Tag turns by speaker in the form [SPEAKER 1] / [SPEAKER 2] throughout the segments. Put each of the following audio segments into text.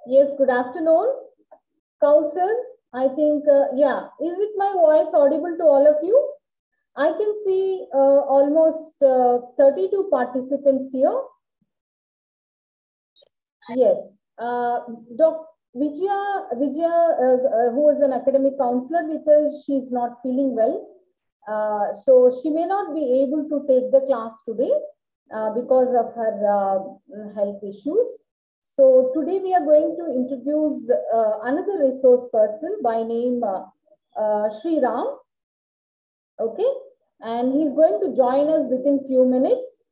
[SPEAKER 1] Yes, good afternoon. Kausar, I think, yeah, is it my voice audible to all of you? I can see almost 32 participants here. Yes. Dr. Vijaya, who is an academic counselor with us, she's not feeling well. So she may not be able to take the class today because of her health issues. So today we are going to introduce another resource person by name Sri Ram. Okay. And he's going to join us within few minutes.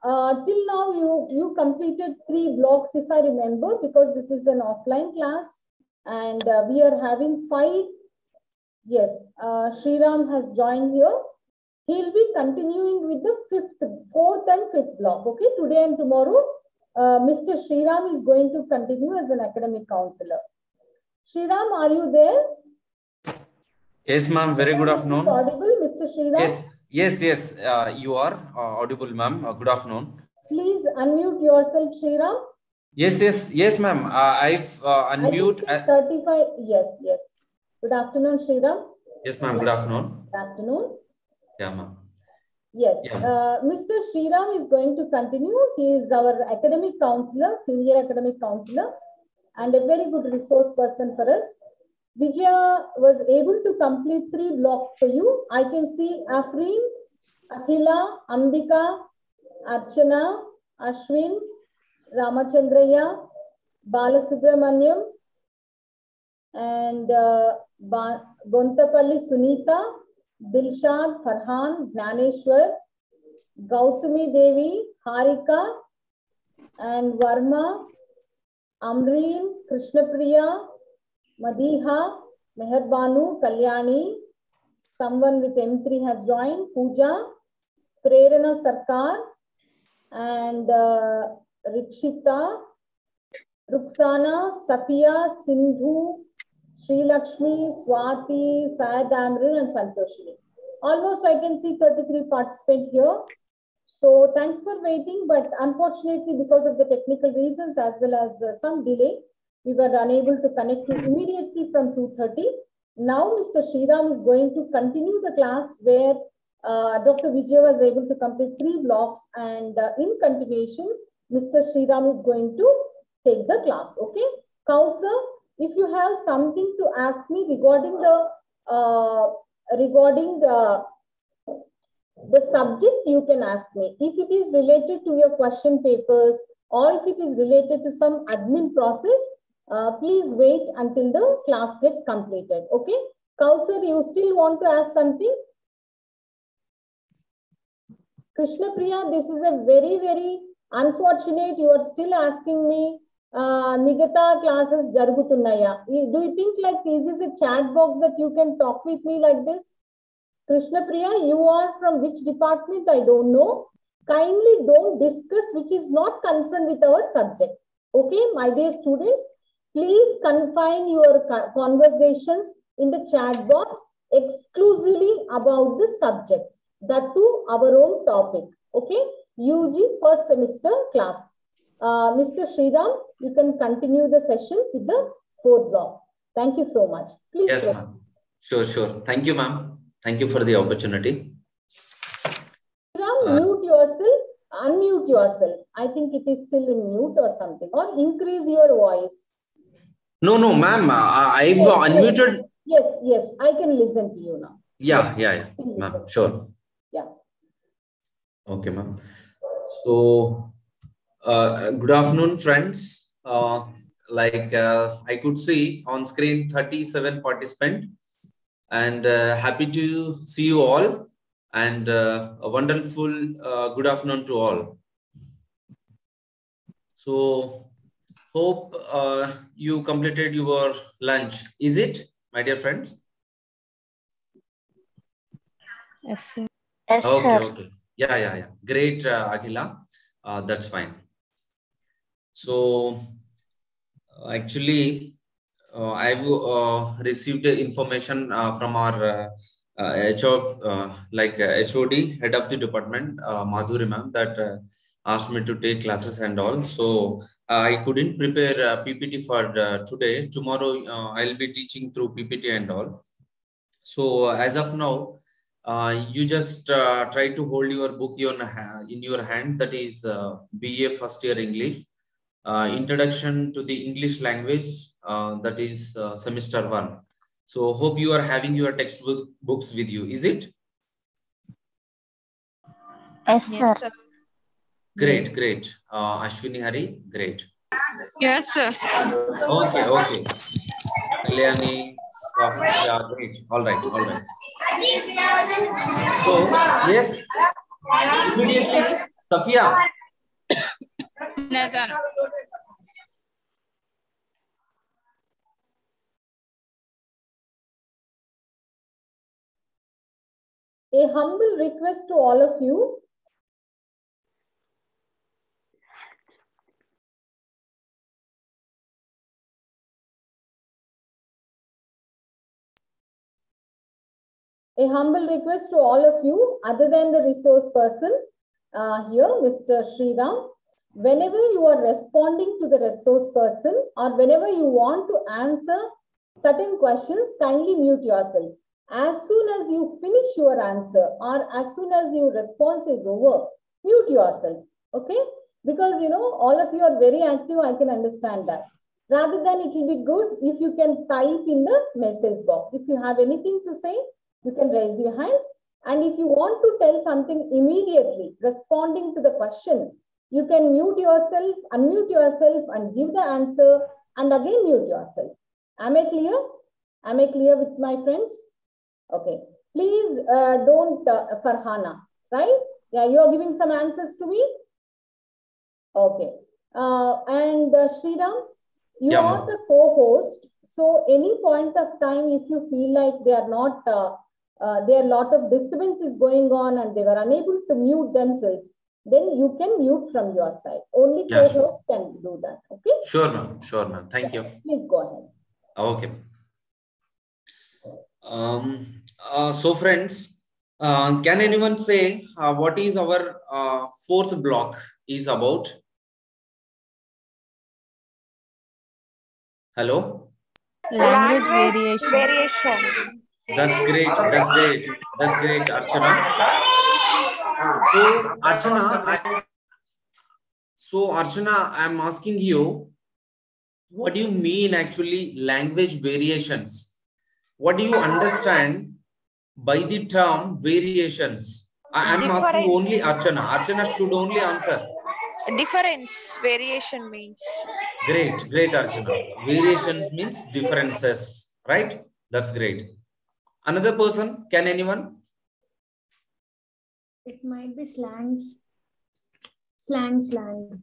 [SPEAKER 1] Till now, you completed 3 blocks, if I remember, because this is an offline class, and we are having 5. Yes, Sriram has joined here. He'll be continuing with the 4th and 5th block. Okay, today and tomorrow, Mr. Sriram is going to continue as an academic counselor. Sriram, are you there?
[SPEAKER 2] Yes, ma'am. Very good afternoon.
[SPEAKER 1] Audible, Mr. Sriram?
[SPEAKER 2] Yes. You are audible, ma'am. Good afternoon.
[SPEAKER 1] Please unmute yourself, Sriram.
[SPEAKER 2] Yes, ma'am. I've unmute.
[SPEAKER 1] 35. Yes. Good afternoon, Sriram.
[SPEAKER 2] Yes, ma'am. Good afternoon.
[SPEAKER 1] Good afternoon.
[SPEAKER 2] Yeah, ma'am.
[SPEAKER 1] Yes, Mr. Sriram is going to continue. He is our academic counselor, senior academic counselor, and a very good resource person for us. Vijaya was able to complete 3 blocks for you. I can see Afreen, Akhila, Ambika, Archana, Ashwin, Ramachandraya, Balasubramanyam, and Gontapalli Sunita, Dilshad, Farhan, Gnaneshwar, Gautami Devi, Harika, and Varma, Amreen, Krishnapriya, Madiha, Meherbanu, Kalyani. Someone with M3 has joined. Pooja, Prerana Sarkar, and Rikshita, Ruxana, Safia, Sindhu, Sri Lakshmi, Swati, Syed Amrin, and Santoshini. Almost I can see 33 participants here. So thanks for waiting, but unfortunately because of the technical reasons as well as some delay, we were unable to connect you immediately from 2:30. Now Mr. Sriram is going to continue the class where Dr. Vijay was able to complete 3 blocks, and in continuation, Mr. Sriram is going to take the class. Okay, Kausar, if you have something to ask me regarding the subject, you can ask me. If it is related to your question papers or if it is related to some admin process, please wait until the class gets completed. Okay, Kausar, you still want to ask something? Krishna Priya, this is a very, very unfortunate. You are still asking me. Migata classes jarugutunnaya. Do you think like is this a chat box that you can talk with me like this? Krishna Priya, you are from which department? I don't know. Kindly don't discuss which is not concerned with our subject. Okay, my dear students, please confine your conversations in the chat box exclusively about the subject. That too, our own topic. Okay, UG first semester class. Mr. Sriram, you can continue the session with the 4th block. Thank you so much. Please.
[SPEAKER 2] Yes, ma'am. Sure. Thank you, ma'am. Thank you for the opportunity.
[SPEAKER 1] Sriram, mute yourself, unmute yourself. I think it is still in mute or something, or increase your voice.
[SPEAKER 2] No, ma'am. I've unmuted.
[SPEAKER 1] Yes. I can listen to you now.
[SPEAKER 2] Yeah. Ma'am, sure.
[SPEAKER 1] Yeah.
[SPEAKER 2] Okay, ma'am. So, good afternoon, friends. I could see on screen 37 participants, and happy to see you all, and a wonderful good afternoon to all. So, hope you completed your lunch. Is it, my dear friends?
[SPEAKER 3] Yes, sir.
[SPEAKER 2] Okay. Yeah. Great, Akhila. That's fine. So, actually, I've received information from our HOD, head of the department, Madhuri ma'am, that asked me to take classes and all. So I couldn't prepare PPT for today. Tomorrow, I'll be teaching through PPT and all. So as of now, you just try to hold your book in your hand. That is BA first year English. Introduction to the English language, that is semester 1. So hope you are having your textbook books with you. Is it?
[SPEAKER 4] Yes, sir.
[SPEAKER 2] Great,
[SPEAKER 1] Yes.
[SPEAKER 2] great. Ashwini Hari, great.
[SPEAKER 3] Yes, sir.
[SPEAKER 2] Okay, okay. Kalyani, yeah, great. All right, all right. So, yes, immediately, Safia.
[SPEAKER 3] Nagan.
[SPEAKER 1] A humble request to all of you. A humble request to all of you, other than the resource person here, Mr. Sriram. Whenever you are responding to the resource person or whenever you want to answer certain questions, kindly mute yourself. As soon as you finish your answer or as soon as your response is over, mute yourself, okay? Because, you know, all of you are very active, I can understand that. Rather than, it will be good if you can type in the message box. If you have anything to say, you can raise your hands. And if you want to tell something immediately, responding to the question, you can mute yourself, unmute yourself and give the answer and again mute yourself. Am I clear? Am I clear with my friends? Okay. Please don't, Farhana, right? Yeah, you are giving some answers to me? Okay. And Sriram, you are the co-host. So any point of time, if you feel like they are not, there are a lot of disturbances going on and they were unable to mute themselves, then you can mute from your side. Only co-host can do that. Okay?
[SPEAKER 2] Sure, ma'am. Sure, ma'am. Thank you.
[SPEAKER 1] Please go ahead.
[SPEAKER 2] Okay. So friends, can anyone say what is our fourth block is about? Hello?
[SPEAKER 3] Language
[SPEAKER 4] variation.
[SPEAKER 2] That's great. That's great. That's great, Archana. So Archana, I'm asking you, what do you mean actually language variations? What do you understand by the term variations? I'm asking only Archana. Archana should only answer.
[SPEAKER 4] Difference, variation means.
[SPEAKER 2] Great, great, Archana. Variations means differences, right? That's great. Another person, can anyone?
[SPEAKER 5] It might be slangs. Slang.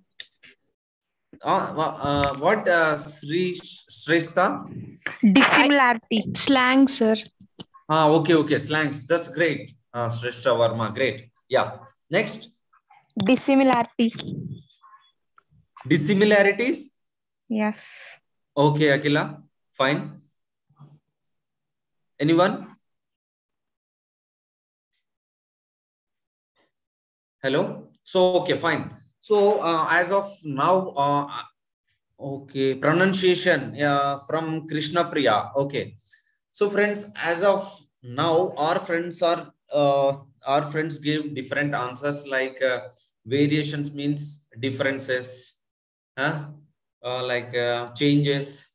[SPEAKER 2] What, Shrestha?
[SPEAKER 3] Dissimilarity. Slang, sir.
[SPEAKER 2] Okay, slangs. That's great. Shrestha Verma, great. Yeah. Next.
[SPEAKER 3] Dissimilarity.
[SPEAKER 2] Dissimilarities?
[SPEAKER 3] Yes.
[SPEAKER 2] Okay, Akila. Fine. Anyone? Hello? So, okay, fine. So, as of now, okay, pronunciation from Krishna Priya. Okay. So, friends, as of now, our friends give different answers like variations means differences, changes.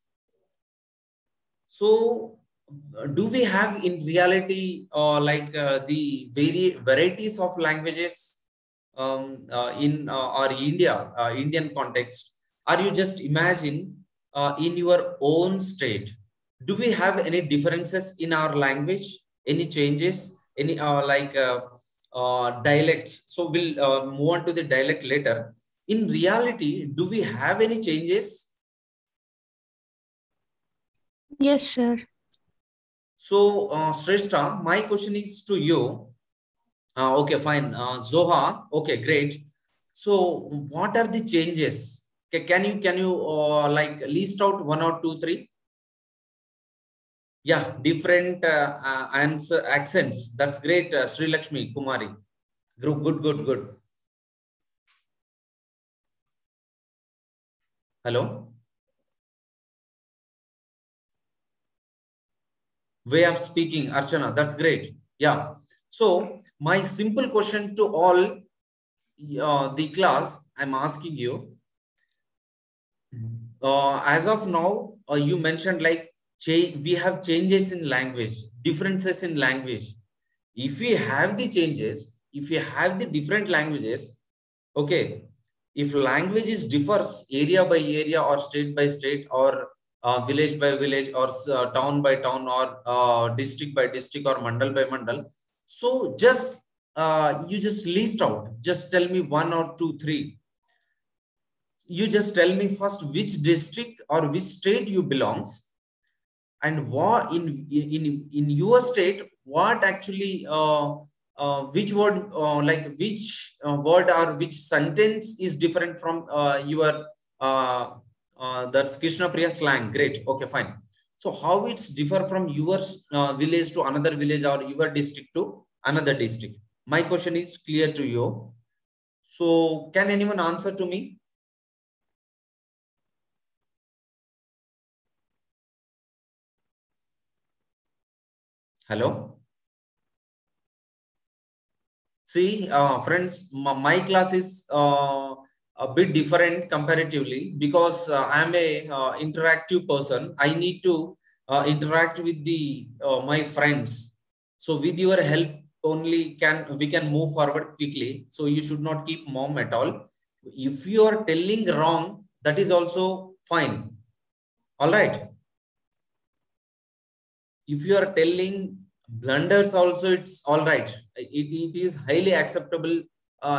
[SPEAKER 2] So, do we have in reality the varieties of languages in our Indian context? Are you just imagine in your own state? Do we have any differences in our language? Any changes? Any dialects? So we'll move on to the dialect later. In reality, do we have any changes?
[SPEAKER 5] Yes, sir.
[SPEAKER 2] So, Shrestha, my question is to you. Okay, fine. Zoha, okay, great. So, what are the changes? Can you like list out 1 or 2, 3? Yeah, different accents. That's great, Sri Lakshmi Kumari. Good. Hello? Way of speaking, Archana, that's great. Yeah. So my simple question to all the class, I'm asking you, as of now, you mentioned like we have changes in language, differences in language. If we have the changes, if we have the different languages, okay, if languages differs area by area or state by state or village by village or town by town or district by district or mandal by mandal, so just you just list out, just tell me 1 or 2, 3. You just tell me first which district or which state you belongs, and what in your state, what actually which word like which word or which sentence is different from your that's Krishna Priya slang. Great. Okay, fine. So how it's differ from your village to another village or your district to another district? My question is clear to you. So can anyone answer to me? Hello? See, friends, my class is a bit different comparatively because I'm a interactive person. I need to interact with the my friends. So with your help only we can move forward quickly. So you should not keep mom at all. If you are telling wrong, that is also fine. All right. If you are telling blunders also, it's all right. It is highly acceptable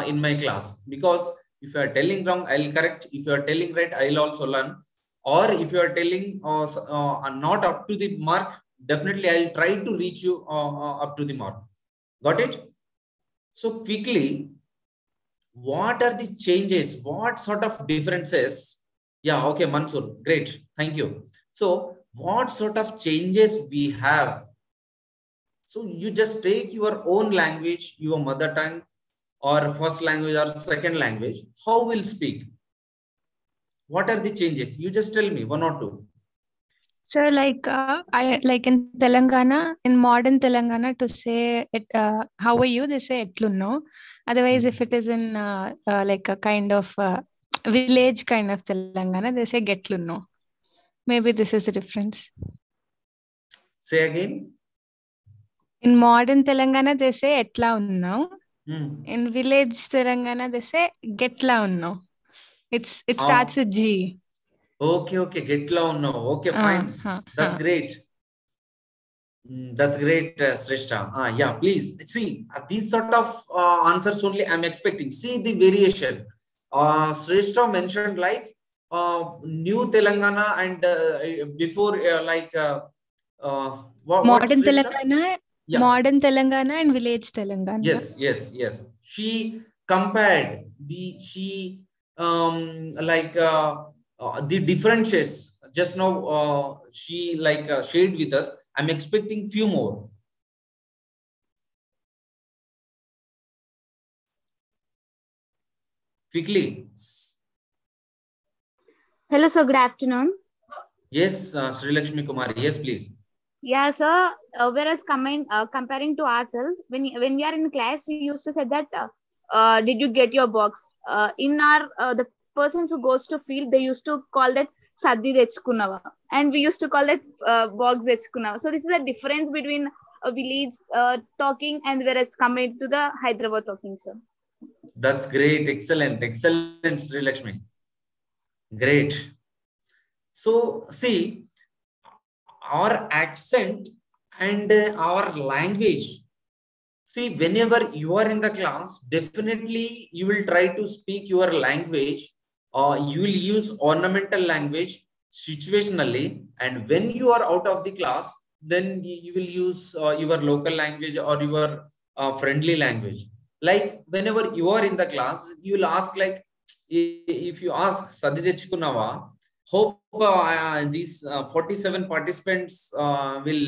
[SPEAKER 2] in my class, because if you are telling wrong, I'll correct. If you are telling right, I'll also learn. Or if you are telling not up to the mark, definitely I'll try to reach you up to the mark. Got it? So quickly, what are the changes? What sort of differences? Yeah, okay, Mansoor, great. Thank you. So what sort of changes we have? So you just take your own language, your mother tongue or first language or second language. How will speak? What are the changes? You just tell me 1 or 2.
[SPEAKER 3] So I like in Telangana, in modern Telangana, to say it, how are you? They say etlunno. Otherwise, if it is in like a kind of village kind of Telangana, they say getlunno. Maybe this is the difference.
[SPEAKER 2] Say again.
[SPEAKER 3] In modern Telangana, they say etla unno. In village Telangana, they say getla unno. It starts with G.
[SPEAKER 2] Okay, getla unno. Okay, fine. That's great. That's great, Srishta. Yeah, please see these sort of answers only I'm expecting. See the variation. Srishta mentioned like new Telangana and before
[SPEAKER 3] modern Telangana, yeah. Modern Telangana and village Telangana.
[SPEAKER 2] Yes. She compared the the differences. Just now she shared with us. I'm expecting few more. Quickly.
[SPEAKER 5] Hello, sir. Good afternoon.
[SPEAKER 2] Yes, Sri Lakshmi Kumari. Yes, please.
[SPEAKER 5] Yeah, sir. Whereas comparing to ourselves, when we are in class, we used to say that, did you get your box? In our the persons who goes to field, they used to call that Saddi Dechkunava, and we used to call it box Dechkunava. So this is a difference between a village talking and whereas coming to the Hyderabad talking, sir.
[SPEAKER 2] That's great. Excellent, Sri Lakshmi. Great. So see, our accent and our language. See, whenever you are in the class, definitely you will try to speak your language. You will use ornamental language situationally, and when you are out of the class, then you will use your local language or your friendly language. Like whenever you are in the class, you will ask like, if you ask Saddi Dechkunava, hope these 47 participants will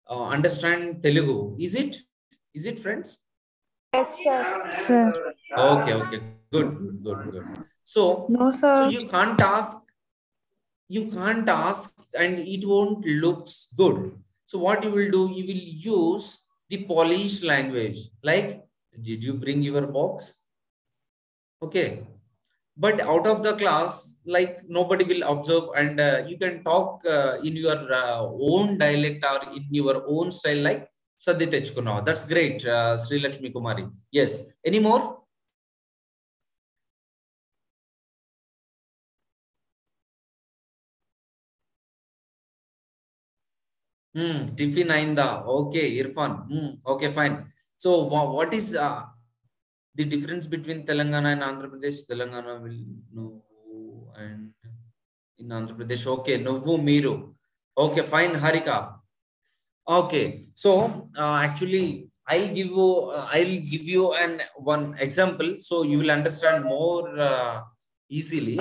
[SPEAKER 2] understand Telugu. Is it, friends?
[SPEAKER 4] Yes, sir.
[SPEAKER 3] Sir.
[SPEAKER 2] Okay. Good. So,
[SPEAKER 3] no, sir.
[SPEAKER 2] So you can't ask you can't ask and it won't looks good. So what you will do, you will use the polished language. Like, did you bring your box? Okay. But out of the class, like nobody will observe, and you can talk in your own dialect or in your own style, like Sadhi Techkunav. That's great, Sri Lakshmi Kumari. Yes. Any more? Tiffin Ainda. Okay, Irfan. Okay, fine. So what is the difference between Telangana and Andhra Pradesh? Telangana will know, and in Andhra Pradesh, okay, Novu Miru. Okay, fine, Harika. Okay, so actually, I'll give you an one example so you will understand more easily.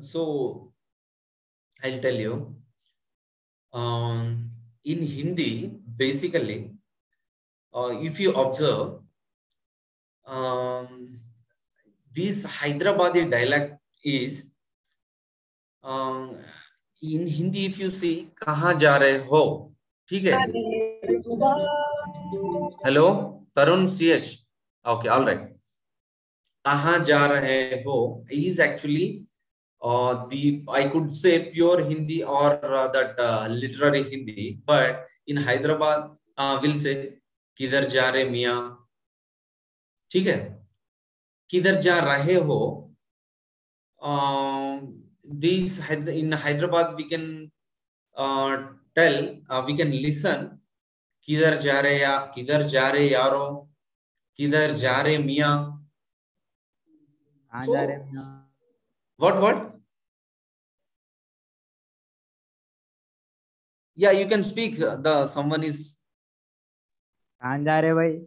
[SPEAKER 2] So I'll tell you. In Hindi, basically, if you observe, this Hyderabadi dialect is in Hindi. If you see, कहाँ जा रहे हो? ठीक है? Hello, Tarun CH. Okay, all right. कहाँ जा रहे हो is actually the, I could say, pure Hindi or that literary Hindi, but in Hyderabad we'll say किधर जा रहे मियाँ. ठीक है? किधर जा रहे हो? These in Hyderabad we can tell, we can listen किधर जा रहे यारो, किधर जा रहे मियाँ. So what? Yeah, you can speak. The someone is.
[SPEAKER 6] कहाँ जा रहे भाई?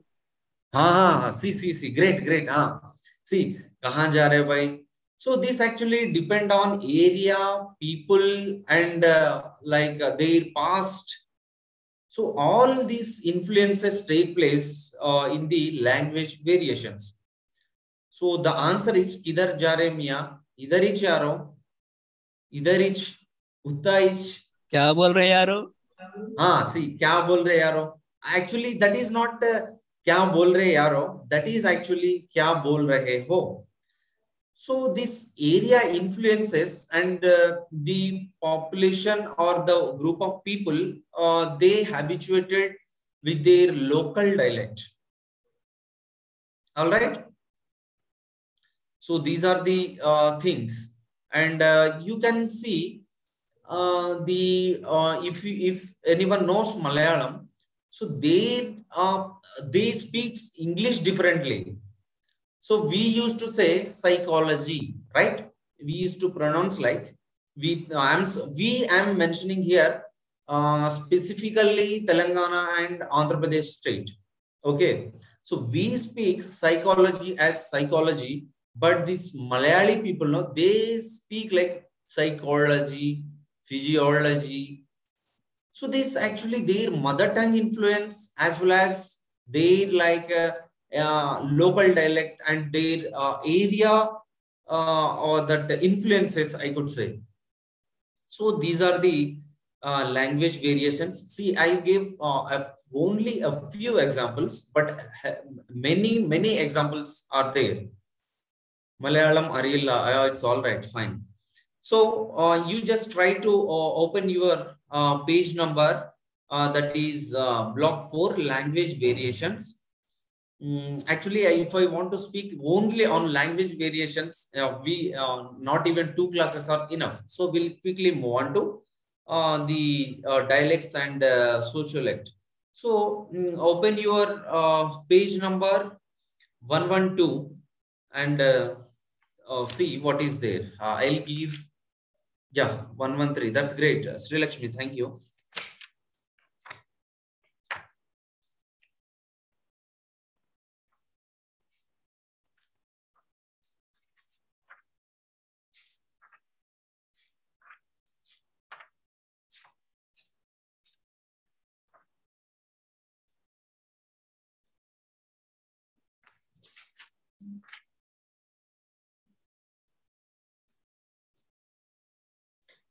[SPEAKER 2] हाँ, see, great. See, कहाँ जा रहे भाई? So this actually depend on area, people, and like their past. So all these influences take place in the language variations. So the answer is किधर जा रहे मियाँ? इधर ही जा रहा हूँ. इधर ही, उतना ही.
[SPEAKER 6] क्या बोल रहे यारो?
[SPEAKER 2] हाँ, see, क्या बोल रहे यारो? Actually, that is not क्या बोल रहे यारो. That is actually क्या बोल रहे हो. So this area influences, and the population or the group of people, they habituated with their local dialect. All right. So these are the things, and you can see if anyone knows Malayalam, so they speaks English differently. So we used to say psychology, right? We used to pronounce like we am mentioning here specifically Telangana and Andhra Pradesh state. Okay, so we speak psychology as psychology, but these Malayali people, no, they speak like psychology, physiology. So this actually their mother tongue influence, as well as their like local dialect and their area or that influences, I could say. So these are the language variations. See, I gave only a few examples, but many examples are there. Malayalam, Arilla, it's all right, fine. So you just try to open your page number, that is block 4, language variations. Actually, if I want to speak only on language variations, we not even 2 classes are enough. So we'll quickly move on to the dialects and sociolect. So open your page number 112 and see what is there. I'll give, yeah, 113. That's great. Sri Lakshmi, thank you.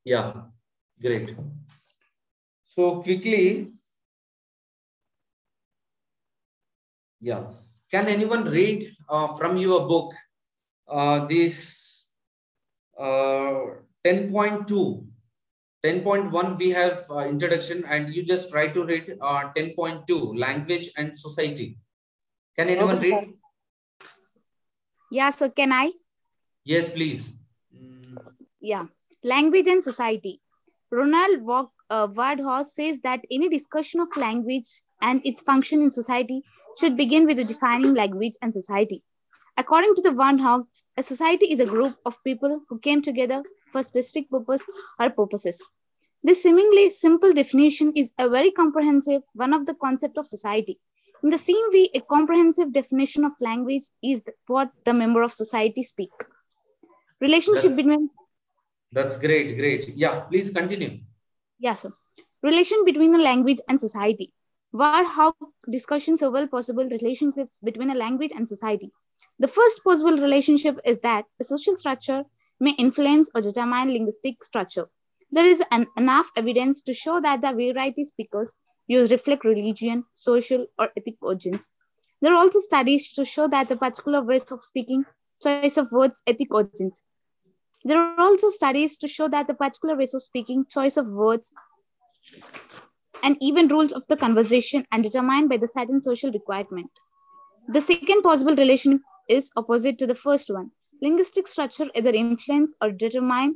[SPEAKER 2] Yeah, great. So quickly, yeah. Can anyone read from your book this 10.2? 10.1 we have introduction, and you just try to read 10.2 language and society. Can anyone
[SPEAKER 7] Okay,
[SPEAKER 2] read?
[SPEAKER 5] Yeah, so can I?
[SPEAKER 2] Yes, please.
[SPEAKER 5] Yeah. Language and society. Ronald Wardhorse says that any discussion of language and its function in society should begin with defining language and society. According to the Wardhorse, a society is a group of people who came together for a specific purpose or purposes. This seemingly simple definition is a very comprehensive one of the concept of society. In the same way, a comprehensive definition of language is what the member of society speak. Relationship between
[SPEAKER 2] That's great, great. Yeah, please continue.
[SPEAKER 5] Yeah, sir. Relation between a language and society. How discussion several possible relationships between a language and society. The first possible relationship is that a social structure may influence or determine linguistic structure. There is enough evidence to show that the variety speakers use reflect religion, social, or ethnic origins. There are also studies to show that the particular ways of speaking, choice of words, ethnic origins. There are also studies to show that the particular ways of speaking, choice of words, and even rules of the conversation are determined by the certain social requirement. The second possible relation is opposite to the first one. Linguistic structure either influence or determine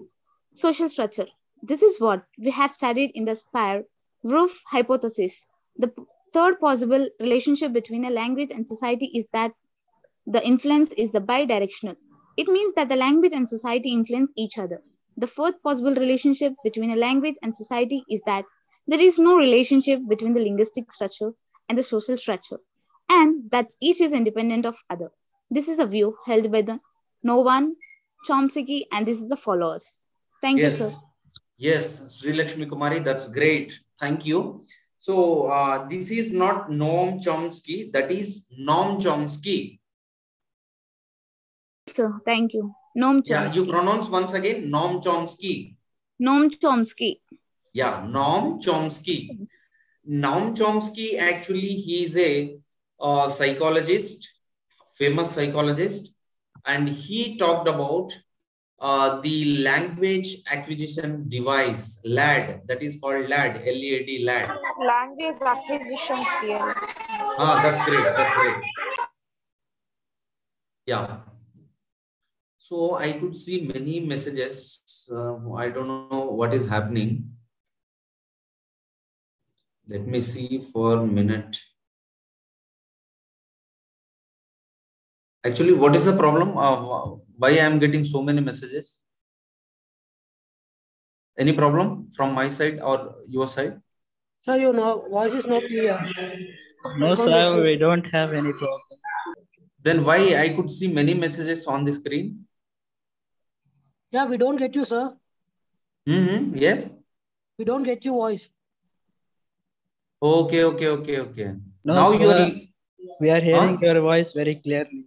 [SPEAKER 5] social structure. This is what we have studied in the Spire-Roof hypothesis. The third possible relationship between a language and society is that the influence is the bidirectional. It means that the language and society influence each other. The fourth possible relationship between a language and society is that there is no relationship between the linguistic structure and the social structure, and that each is independent of other. This is a view held by the Noam Chomsky, and this is the followers. Thank you, sir.
[SPEAKER 2] Yes, Sri Lakshmi Kumari, that's great. Thank you. So this is not Noam Chomsky, that is Noam Chomsky.
[SPEAKER 5] Sir, thank you. Noam Chomsky.
[SPEAKER 2] Yeah, you pronounce once again, Noam Chomsky.
[SPEAKER 5] Noam Chomsky.
[SPEAKER 2] Yeah, Noam Chomsky. Noam Chomsky, actually, he is a psychologist, famous psychologist, and he talked about the language acquisition device, LAD, that is called LAD, L-E-A-D, LAD.
[SPEAKER 4] Language acquisition theory.
[SPEAKER 2] That's great, that's great. Yeah. So I could see many messages. I don't know what is happening. Let me see for a minute. Actually, what is the problem? Why I am getting so many messages? Any problem from my side or your side?
[SPEAKER 7] Sir, your voice is not clear.
[SPEAKER 6] No, sir, we don't have any problem.
[SPEAKER 2] Then why I could see many messages on the screen?
[SPEAKER 7] Yeah, we don't get you, sir.
[SPEAKER 2] Yes.
[SPEAKER 7] We don't get your voice.
[SPEAKER 2] Okay.
[SPEAKER 6] No,
[SPEAKER 2] Now
[SPEAKER 6] sir, we are hearing your voice very clearly.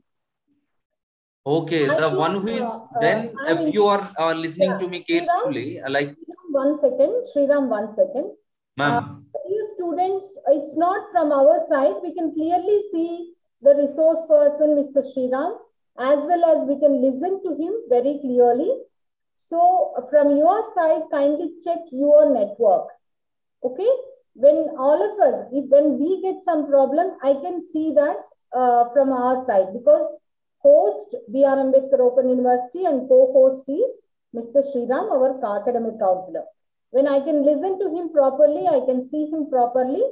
[SPEAKER 2] Okay, the one who is then, if you are listening to me carefully, like
[SPEAKER 1] 1 second, Sriram, 1 second.
[SPEAKER 2] Ma'am.
[SPEAKER 1] Dear students, it's not from our side. We can clearly see the resource person, Mr. Sriram, as well as we can listen to him very clearly. So from your side, kindly check your network. Okay? When all of us, when we get some problem, I can see that from our side, because host B.R. Ambedkar Open University and co-host is Mr. Sriram, our academic counselor. When I can listen to him properly, I can see him properly,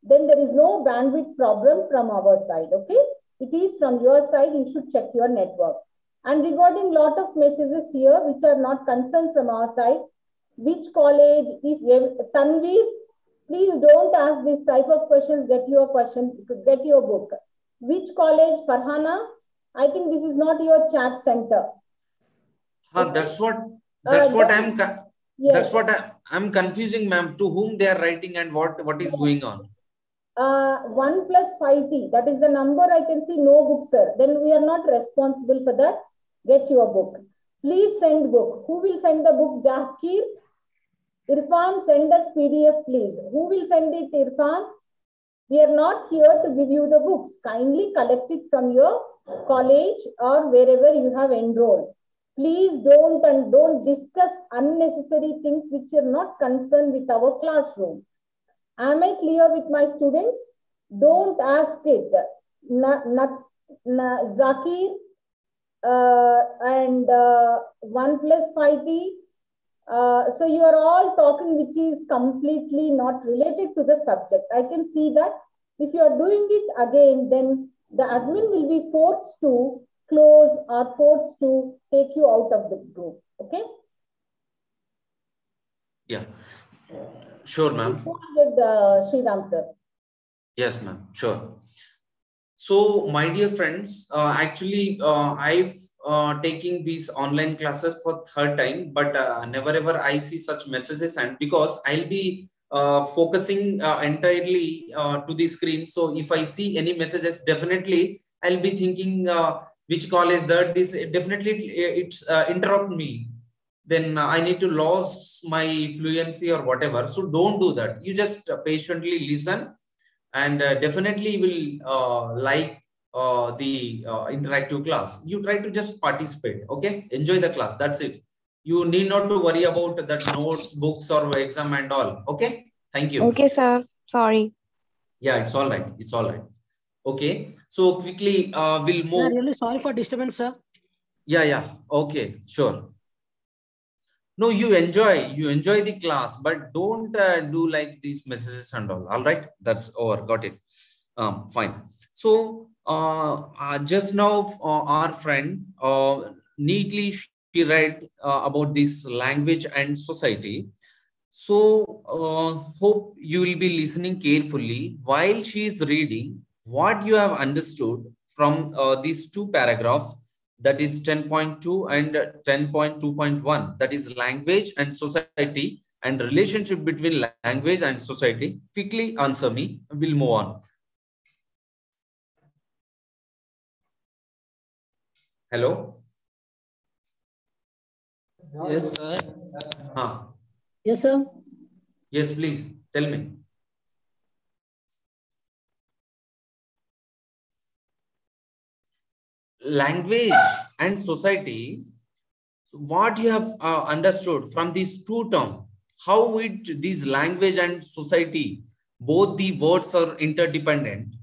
[SPEAKER 1] then there is no bandwidth problem from our side, okay? It is from your side, you should check your network. And regarding lot of messages here, which are not concerned from our side, which college, if Tanveer, please don't ask this type of questions, get your book. Which college, Farhana? I think this is not your chat center.
[SPEAKER 2] That's what I'm confusing, ma'am. To whom they are writing and what is going on?
[SPEAKER 1] 1+5T, that is the number. I can see no book, sir. Then we are not responsible for that. Get your book. Please send book. Who will send the book? Jahkir? Irfan, send us PDF, please. Who will send it, Irfan? We are not here to give you the books. Kindly collect it from your college or wherever you have enrolled. Please don't discuss unnecessary things which are not concerned with our classroom. Am I clear with my students? Don't ask it. Zakir and 1 + 5t. So you are all talking which is completely not related to the subject. I can see that. If you are doing it again, then the admin will be forced to close or forced to take you out of the group. Okay?
[SPEAKER 2] Yeah. Sure, ma'am.
[SPEAKER 1] With Sriram sir.
[SPEAKER 2] Yes, ma'am. Sure. So, my dear friends, actually, I've taking these online classes for third time, but never ever I see such messages, and because I'll be focusing entirely to the screen. So if I see any messages, definitely I'll be thinking which call is that. This definitely it's interrupt me. Then I need to lose my fluency or whatever. So don't do that. You just patiently listen, and definitely will like the interactive class. You try to just participate. Okay, enjoy the class. That's it. You need not to worry about that notes, books, or exam and all. Okay, thank you.
[SPEAKER 4] Okay, sir. Sorry.
[SPEAKER 2] Yeah, it's all right. It's all right. Okay, so quickly we'll move.
[SPEAKER 7] Really sorry for disturbance, sir.
[SPEAKER 2] Yeah. Okay, sure. No, you enjoy the class, but don't do like these messages and all right, that's over. Got it. Fine. So just now our friend neatly she read about this language and society. So hope you will be listening carefully while she is reading what you have understood from these two paragraphs, that is 10.2 and 10.2.1, that is language and society and relationship between language and society. Quickly answer me. We'll move on. Hello?
[SPEAKER 6] Yes, sir.
[SPEAKER 7] Yes, sir.
[SPEAKER 2] Yes, please tell me. Language and society, what you have understood from these two terms, how these language and society, both the words are interdependent,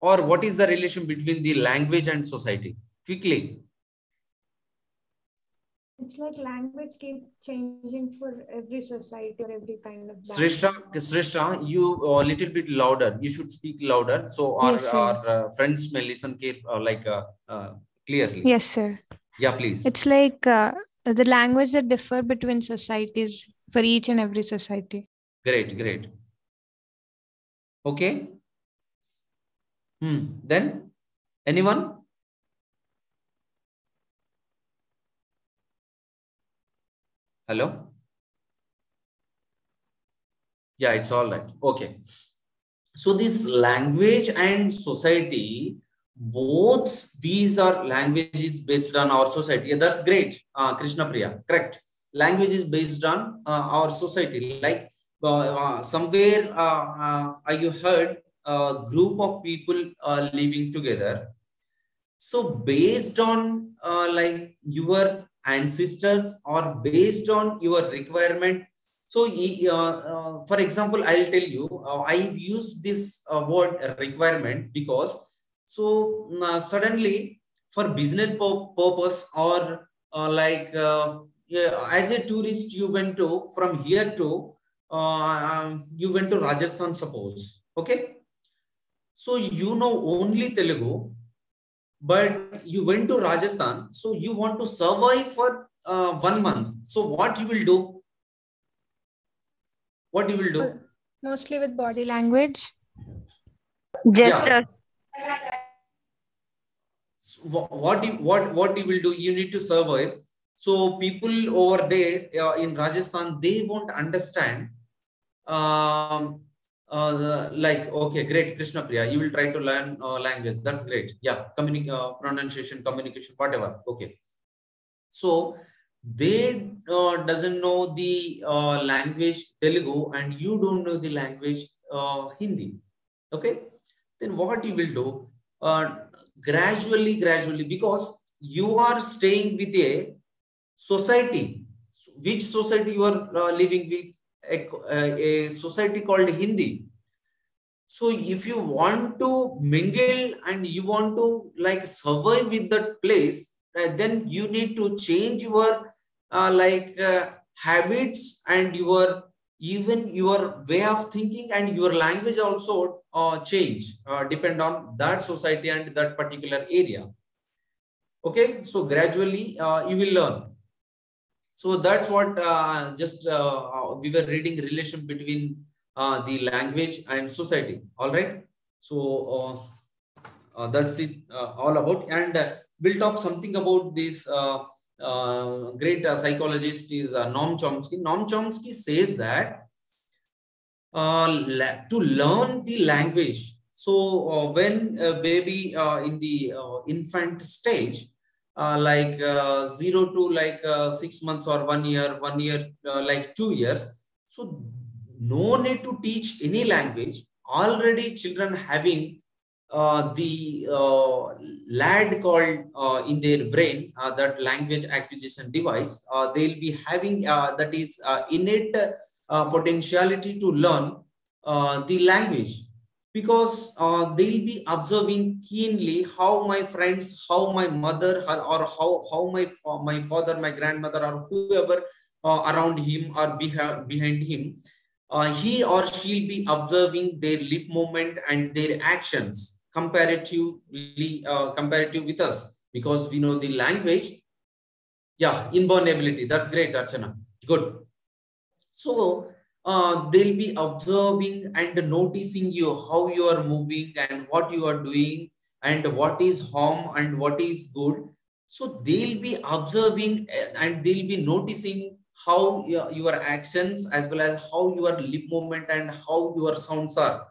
[SPEAKER 2] or what is the relation between the language and society? Quickly.
[SPEAKER 3] It's like language keeps changing for every society or every kind of
[SPEAKER 2] Srishta, you a little bit louder. You should speak louder so our,
[SPEAKER 3] yes,
[SPEAKER 2] our friends may listen clearly.
[SPEAKER 3] Yes, sir.
[SPEAKER 2] Yeah, please.
[SPEAKER 3] It's like the language that differ between societies for each and every society.
[SPEAKER 2] Great. Okay. Then anyone? Hello? Yeah, it's all right. Okay. So this language and society, both these are languages based on our society. Yeah, that's great. Krishna Priya, correct. Language is based on our society. Like somewhere you heard a group of people living together. So based on like your ancestors or based on your requirement. So for example, I'll tell you, I've used this word requirement because suddenly for business purpose or as a tourist, you went to from here to you went to Rajasthan, suppose. Okay. So you know only Telugu, but you went to Rajasthan, so you want to survive for 1 month. So what you will do? What you will do?
[SPEAKER 3] Mostly with body language.
[SPEAKER 4] Gestures.
[SPEAKER 2] What you will do? You need to survive. So people over there in Rajasthan, they won't understand. Like, okay, great, Krishna Priya, you will try to learn language. That's great. Yeah, pronunciation, communication, whatever. Okay. So they doesn't know the language Telugu and you don't know the language Hindi. Okay, then what you will do, gradually, because you are staying with a society. Which society you are living with? A society called Hindi. So if you want to mingle and you want to like survive with that place, then you need to change your habits and even your way of thinking, and your language also change depend on that society and that particular area. Okay, so gradually you will learn. So that's what we were reading relation between the language and society. All right, so that's it all about. And we'll talk something about this great psychologist is Noam Chomsky. Noam Chomsky says that to learn the language, so when a baby in the infant stage, 0 to 6 months or 1 year, 2 years, so no need to teach any language. Already children having the LAD called in their brain, that language acquisition device, they'll be having that is innate potentiality to learn the language, because they'll be observing keenly how my friends, how my mother, or how my father, my grandmother, or whoever around him or behind him, he or she'll be observing their lip movement and their actions comparative with us, because we know the language. Yeah, inborn ability. That's great, Archana. Good. So they'll be observing and noticing you, how you are moving and what you are doing and what is harm and what is good. So they'll be observing and they'll be noticing how your actions as well as how your lip movement and how your sounds are.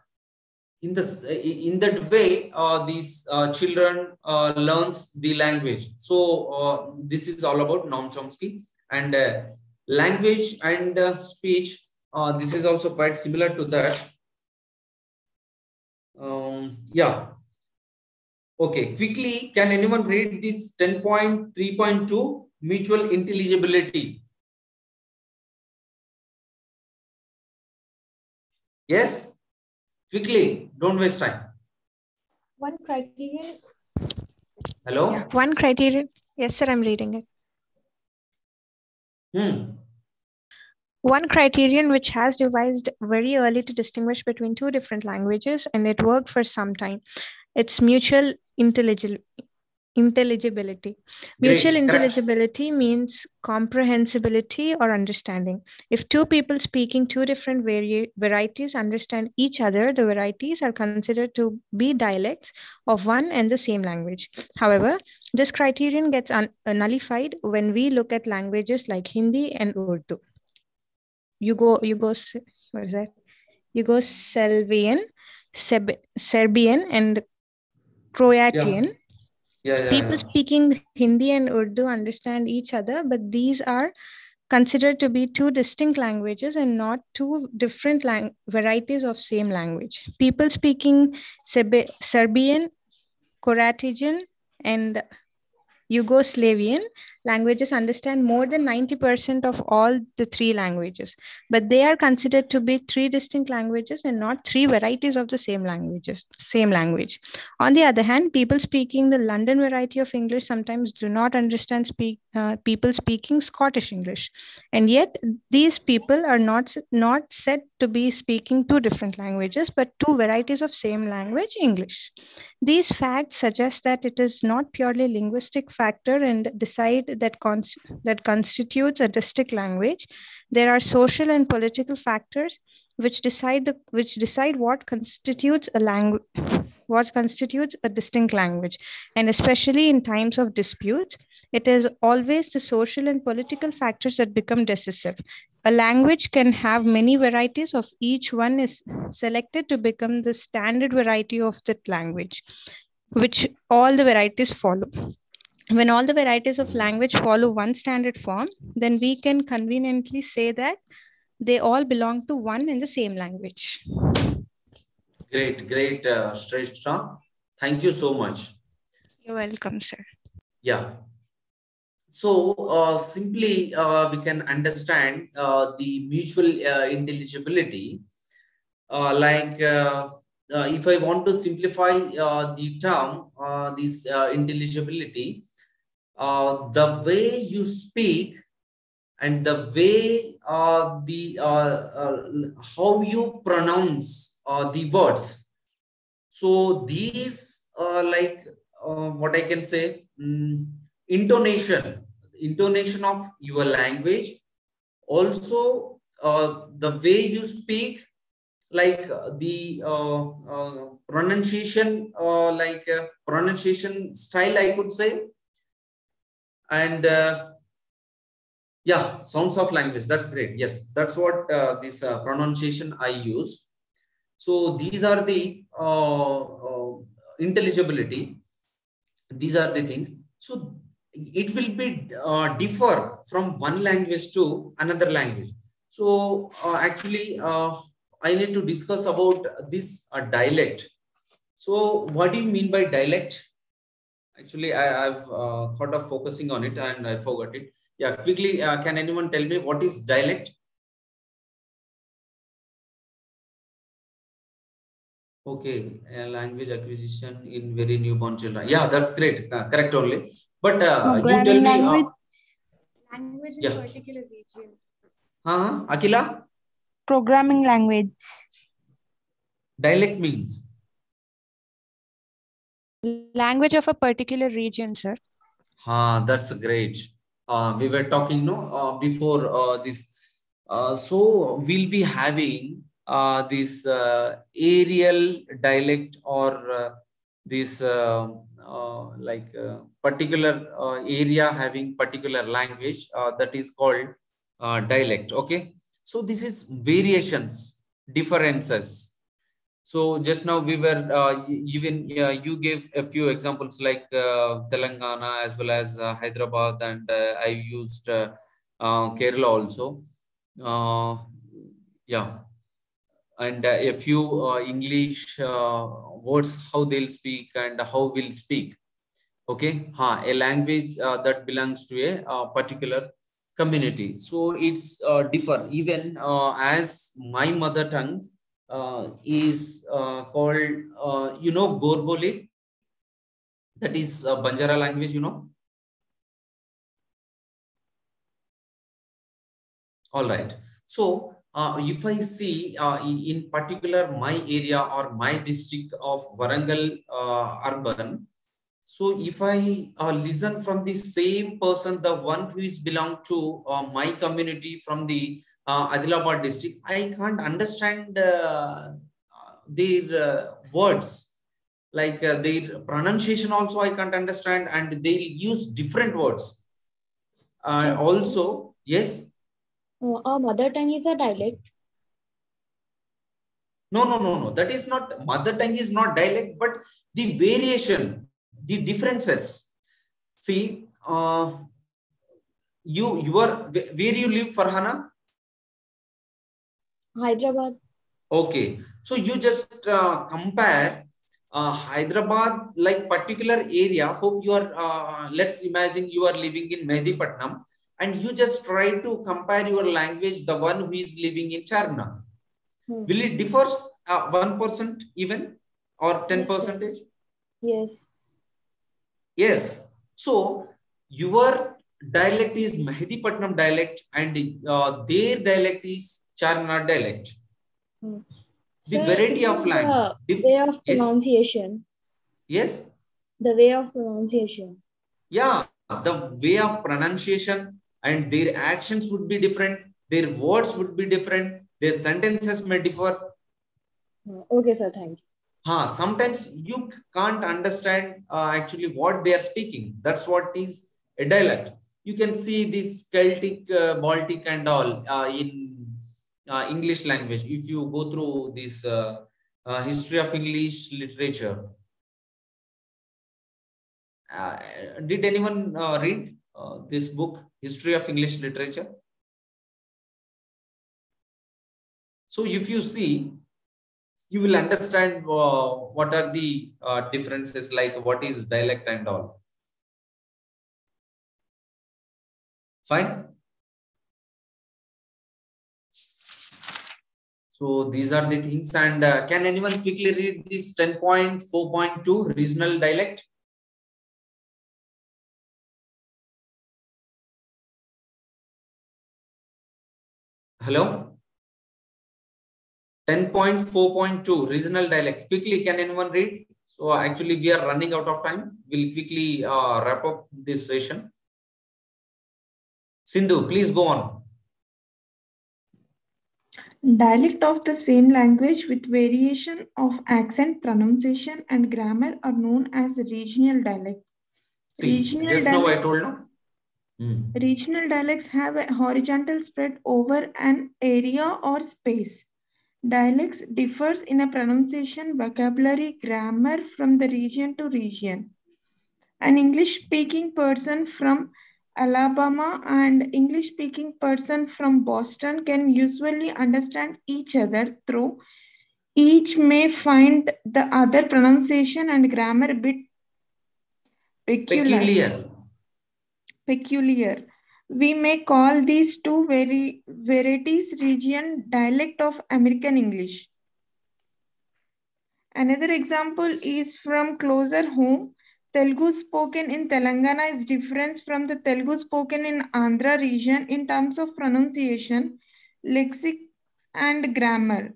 [SPEAKER 2] In that way, these children learns the language. So this is all about Noam Chomsky. And language and speech, this is also quite similar to that. Yeah. Okay, quickly, can anyone read this 10.3.2 mutual intelligibility? Yes, quickly, don't waste time.
[SPEAKER 3] One criterion.
[SPEAKER 2] Hello?
[SPEAKER 3] Yeah, one criterion. Yes, sir, I'm reading it. One criterion which has devised very early to distinguish between two different languages, and it worked for some time. It's mutual intelligibility. Mutual intelligibility means comprehensibility or understanding. If two people speaking two different varieties understand each other, the varieties are considered to be dialects of one and the same language. However, this criterion gets nullified when we look at languages like Hindi and Urdu. What is that? Serbian and Croatian. People speaking Hindi and Urdu understand each other, but these are considered to be two distinct languages and not two different varieties of same language. People speaking Serbian, Croatian, and Yugoslavian languages understand more than 90% of all the three languages, but they are considered to be three distinct languages and not three varieties of the same language. On the other hand, people speaking the London variety of English sometimes do not understand people speaking Scottish English, and yet these people are not said to be speaking two different languages, but two varieties of same language, English. These facts suggest that it is not purely linguistic factor and decide that constitutes a distinct language. There are social and political factors which decide what constitutes a distinct language, and especially in times of disputes, it is always the social and political factors that become decisive. A language can have many varieties, of each one is selected to become the standard variety of that language, which all the varieties follow. When all the varieties of language follow one standard form, then we can conveniently say that they all belong to one and the same language.
[SPEAKER 2] Great, great, Shrestha. Thank you so much.
[SPEAKER 3] You're welcome, sir.
[SPEAKER 2] Yeah. So simply we can understand the mutual intelligibility. If I want to simplify the term, this intelligibility, the way you speak and the way how you pronounce the words. So these what I can say, intonation of your language, also the way you speak, like the pronunciation, pronunciation style, I could say, and yeah, sounds of language. That's great. Yes, that's what this pronunciation I use. So these are the intelligibility. These are the things. So it will be differ from one language to another language. So actually, I need to discuss about this dialect. So what do you mean by dialect? Actually, I've thought of focusing on it and I forgot it. Yeah, quickly, can anyone tell me what is dialect? Okay, language acquisition in very newborn children. Yeah, that's great. Correct only. But you tell me.
[SPEAKER 4] Language in
[SPEAKER 2] yeah.
[SPEAKER 4] particular region.
[SPEAKER 2] Akila?
[SPEAKER 4] Programming language.
[SPEAKER 2] Dialect means?
[SPEAKER 3] Language of a particular region, sir.
[SPEAKER 2] That's great. We were talking before this. So we'll be having this aerial dialect or this particular area having particular language that is called dialect. Okay. So this is variations, differences. So just now we were even you gave a few examples like Telangana as well as Hyderabad, and I used Kerala also. Yeah, and a few English words, how they'll speak and how we'll speak. Okay, a language that belongs to a particular community. So it's differ. Even as my mother tongue is called, Gorboli. That is Banjara language, All right. So if I see in particular my area or my district of Warangal urban, so if I listen from the same person, the one who is belong to my community from the Adilabad district, I can't understand their words, like their pronunciation also I can't understand, and they use different words. Also, yes.
[SPEAKER 8] Our mother tongue is a dialect.
[SPEAKER 2] No. That is not, mother tongue is not dialect, but the variation, the differences. See, where you live, Farhana?
[SPEAKER 8] Hyderabad.
[SPEAKER 2] Okay, so you just compare Hyderabad, like particular area. Hope you are, let's imagine you are living in Mehdipatnam, and you just try to compare your language, the one who is living in Charna. Will it differ 1% even or 10%?
[SPEAKER 8] Yes.
[SPEAKER 2] Yes. So your dialect is Mehdipatnam dialect and their dialect is Charna dialect. The variety of language.
[SPEAKER 8] The way of pronunciation.
[SPEAKER 2] Yes.
[SPEAKER 8] The way of pronunciation.
[SPEAKER 2] Yeah, the way of pronunciation and their actions would be different. Their words would be different. Their sentences may differ.
[SPEAKER 8] Okay, sir. Thank you.
[SPEAKER 2] Sometimes you can't understand actually what they are speaking. That's what is a dialect. You can see this Celtic, Baltic and all in English language. If you go through this history of English literature. Did anyone read this book, History of English Literature? So if you see, you will understand what are the differences, like what is dialect and all. Fine. So these are the things. And can anyone quickly read this 10.4.2 regional dialect? Hello? 10.4.2 regional dialect. Quickly, can anyone read? So actually we are running out of time. We'll quickly wrap up this session. Sindhu, please go on.
[SPEAKER 9] Dialect of the same language with variation of accent, pronunciation, and grammar are known as regional dialects.
[SPEAKER 2] Just now I told you.
[SPEAKER 9] Regional dialects have a horizontal spread over an area or space. Dialects differs in a pronunciation, vocabulary, grammar from the region to region. An English-speaking person from Alabama and English-speaking person from Boston can usually understand each other, though each may find the other pronunciation and grammar a bit peculiar. We may call these two varieties region dialect of American English. Another example is from closer home. Telugu spoken in Telangana is different from the Telugu spoken in Andhra region in terms of pronunciation, lexic, and grammar.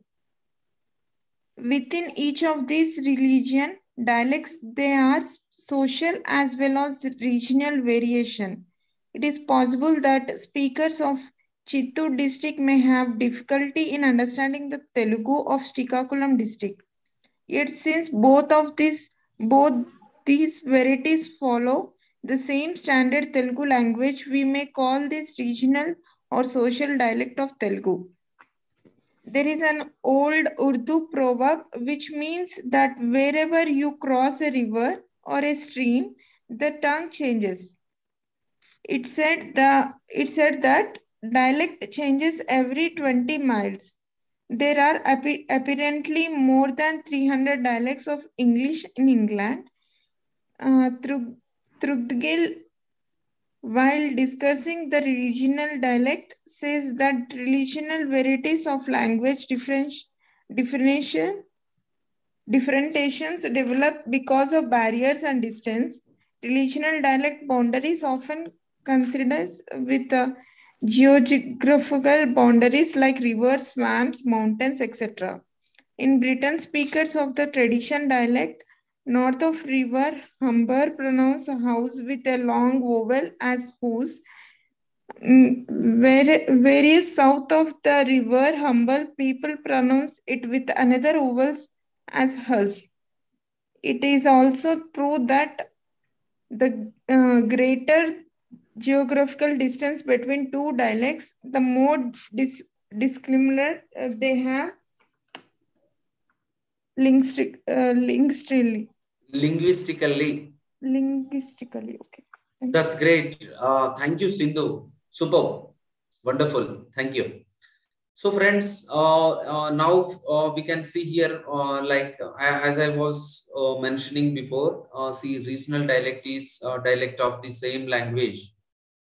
[SPEAKER 9] Within each of these region dialects, there are social as well as regional variation. It is possible that speakers of Chittoor district may have difficulty in understanding the Telugu of Srikakulam district. Yet since both these varieties follow the same standard Telugu language, we may call this regional or social dialect of Telugu. There is an old Urdu proverb which means that wherever you cross a river or a stream, the tongue changes. It said that dialect changes every 20 miles. There are apparently more than 300 dialects of English in England. Trugdgill, while discussing the regional dialect, says that regional varieties of language differentiations develop because of barriers and distance. Regional dialect boundaries often considered with geographical boundaries like rivers, swamps, mountains, etc. In Britain, speakers of the tradition dialect north of river Humber pronounce a house with a long vowel as house. Whereas south of the river Humber, people pronounce it with another vowel as hus. It is also true that the greater geographical distance between two dialects, the more dissimilar they have linguistically. Okay.
[SPEAKER 2] That's great. Thank you, Sindhu. Super. Wonderful. Thank you. So friends, now we can see here, as I was mentioning before, see regional dialect is dialect of the same language.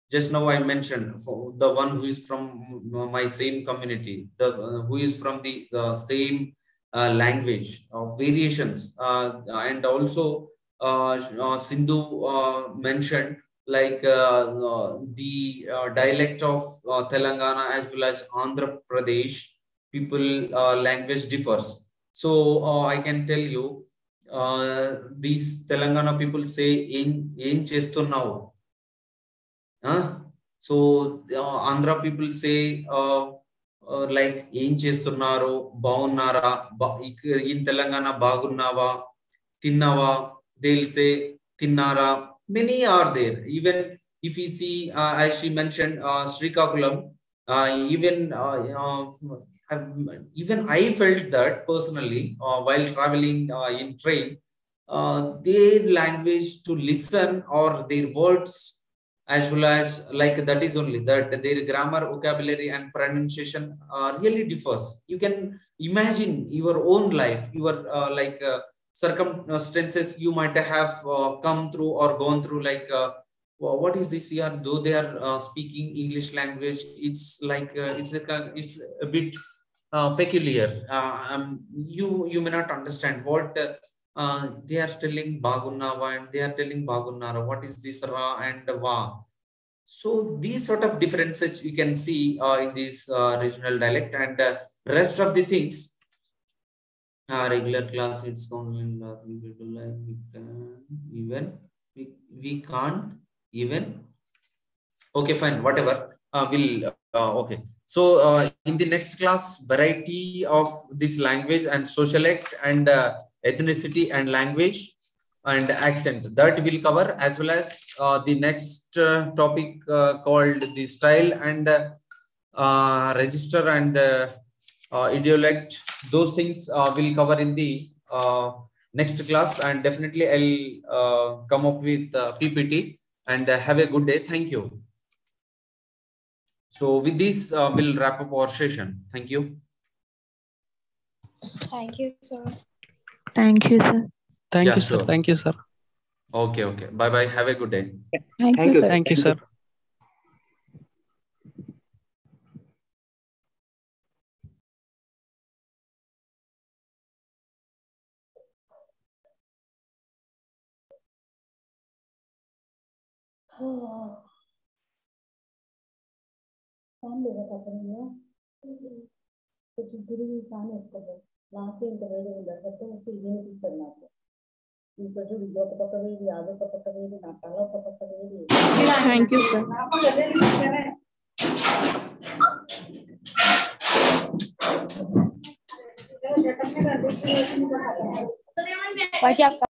[SPEAKER 2] Just now I mentioned for the one who is from my same community, the who is from the same language, variations, and also Sindhu mentioned like the dialect of Telangana as well as Andhra Pradesh people language differs. So I can tell you these Telangana people say in chestunnao. So Andhra people say like ఏం చేస్తున్నారు బాగున్నారా in Telangana బాగున్నావా తిన్నావా they'll say తిన్నారా. Many are there. Even if you see as she mentioned Srikakulam, even I felt that personally while traveling in train. their language to listen or their words, as well as like that is only that their grammar, vocabulary and pronunciation really differs. You can imagine your own life, your circumstances you might have come through or gone through, like what is this here, though they are speaking English language, it's like it's a bit peculiar. You may not understand what they are telling Bagunnava and they are telling Bagunnara. What is this Ra and Va? So these sort of differences you can see in this regional dialect, and rest of the things, regular class, it's online class, we can't even. Okay, fine, whatever. Okay. So in the next class, variety of this language and socialite and ethnicity and language and accent, that will cover, as well as the next topic called the style and register and idiolect. Those things will cover in the next class, and definitely I'll come up with PPT, and have a good day. Thank you. So with this, we'll wrap up our session. Thank you.
[SPEAKER 8] Thank you, sir.
[SPEAKER 4] Thank you, sir.
[SPEAKER 6] Thank
[SPEAKER 2] Yeah,
[SPEAKER 6] you, sir.
[SPEAKER 2] sure.
[SPEAKER 6] Thank you, sir.
[SPEAKER 2] Okay, okay. Bye bye. Have a good day.
[SPEAKER 8] Thank you, sir.
[SPEAKER 6] Thank you, sir.
[SPEAKER 1] Oh. Fan लेगा कपड़े कुछ गुरु fan इसको वहाँ पे interview में बैठा तो उसे ये नहीं चलना था ऊपर जो वीडियो का पता नहीं यादों का पता नहीं नाटालों का पता नहीं
[SPEAKER 8] Thank you, sir. बाकी आपका